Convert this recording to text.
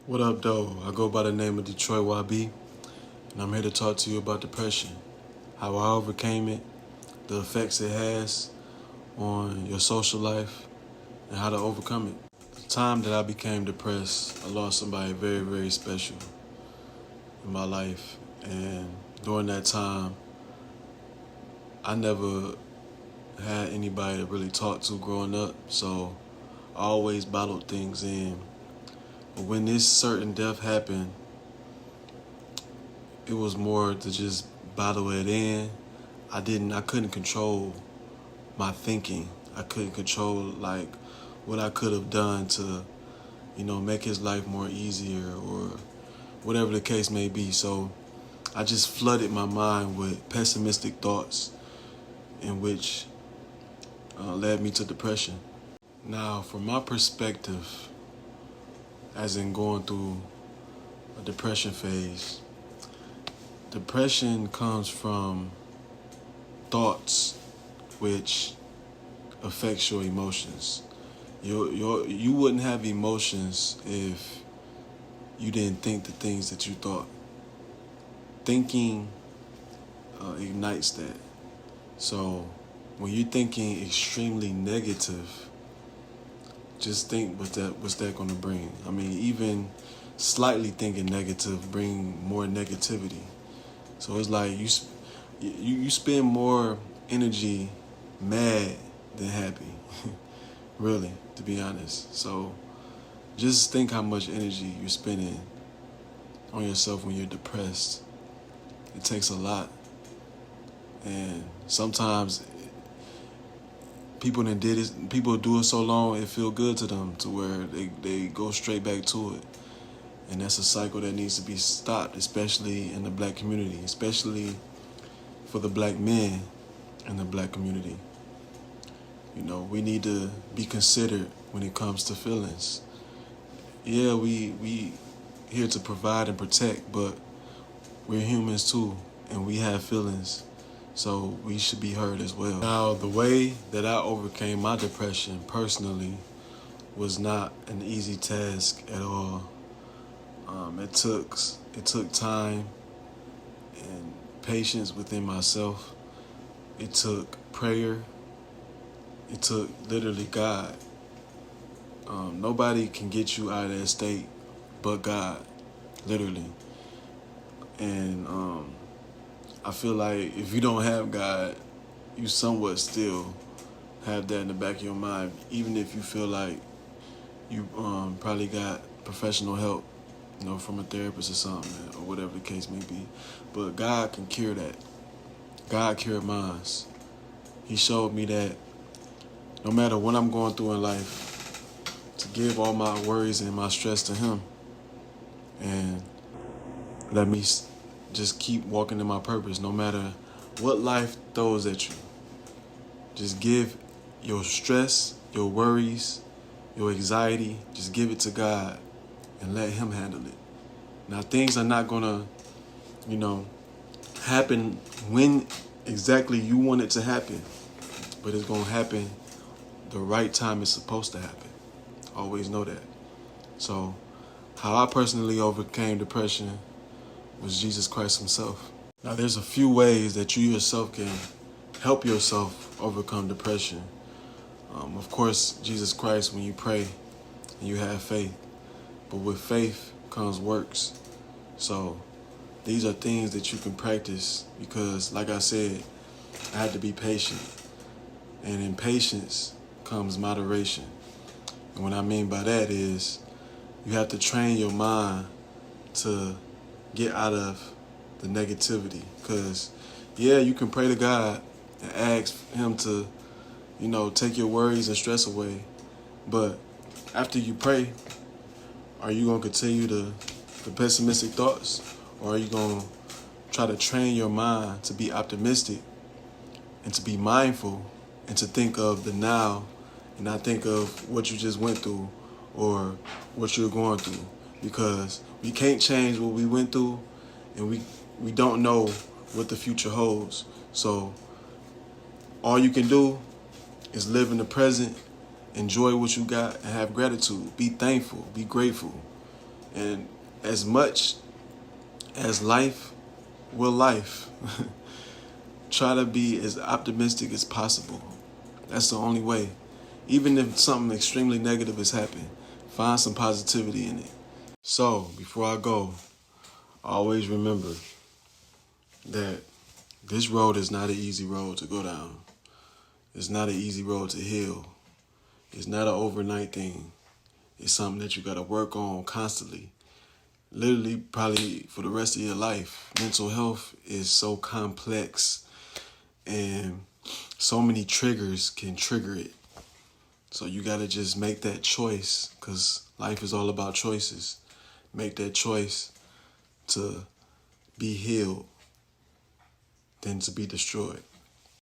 What up, though? I go by the name of Detroit YB, and I'm here to talk to you about depression, how I overcame it, the effects it has on your social life, and how to overcome it. The time that I became depressed, I lost somebody very, very special in my life, and during that time, I never had anybody to really talk to growing up, so I always bottled things in. But when this certain death happened, it was more to just bottle it in. I couldn't control my thinking. I couldn't control like what I could have done to, make his life more easier or whatever the case may be. So I just flooded my mind with pessimistic thoughts in which led me to depression. Now, from my perspective, as in going through a depression phase, depression comes from thoughts which affects your emotions. You wouldn't have emotions if you didn't think the things that you thought. Thinking ignites that. So when you're thinking extremely negative, just think what's that going to bring. I mean, even slightly thinking negative bring more negativity. So it's like you spend more energy mad than happy, really, to be honest. So just think how much energy you're spending on yourself when you're depressed. It takes a lot. And sometimes people do it so long, it feel good to them to where they go straight back to it. And that's a cycle that needs to be stopped, especially in the black community, especially for the black men in the black community. We need to be considered when it comes to feelings. Yeah, we here to provide and protect, but we're humans too, and we have feelings. So we should be heard as well. Now, the way that I overcame my depression personally was not an easy task at all. It took time and patience within myself. It took prayer. It took literally God. Nobody can get you out of that state but God, literally. And I feel like if you don't have God, you somewhat still have that in the back of your mind, even if you feel like you probably got professional help, from a therapist or something, or whatever the case may be. But God can cure that. God cured mine. He showed me that no matter what I'm going through in life, to give all my worries and my stress to Him, and let me just keep walking in my purpose, no matter what life throws at you. Just give your stress, your worries, your anxiety, just give it to God and let Him handle it. Now, things are not gonna, happen when exactly you want it to happen, but it's gonna happen the right time it's supposed to happen. Always know that. So, how I personally overcame depression was Jesus Christ Himself. Now, there's a few ways that you yourself can help yourself overcome depression. Of course, Jesus Christ, when you pray and you have faith. But with faith comes works. So these are things that you can practice because, like I said, I had to be patient. And in patience comes moderation. And what I mean by that is you have to train your mind to get out of the negativity. Because, yeah, you can pray to God and ask Him to, take your worries and stress away. But after you pray, are you going to continue the pessimistic thoughts? Or are you going to try to train your mind to be optimistic and to be mindful and to think of the now and not think of what you just went through or what you're going through? Because we can't change what we went through, and we don't know what the future holds. So all you can do is live in the present, enjoy what you got, and have gratitude. Be thankful, be grateful. And as much as life will life, try to be as optimistic as possible. That's the only way. Even if something extremely negative has happened, find some positivity in it. So, before I go, always remember that this road is not an easy road to go down. It's not an easy road to heal. It's not an overnight thing. It's something that you got to work on constantly. Literally, probably for the rest of your life. Mental health is so complex and so many triggers can trigger it. So you got to just make that choice, because life is all about choices. Make that choice to be healed than to be destroyed.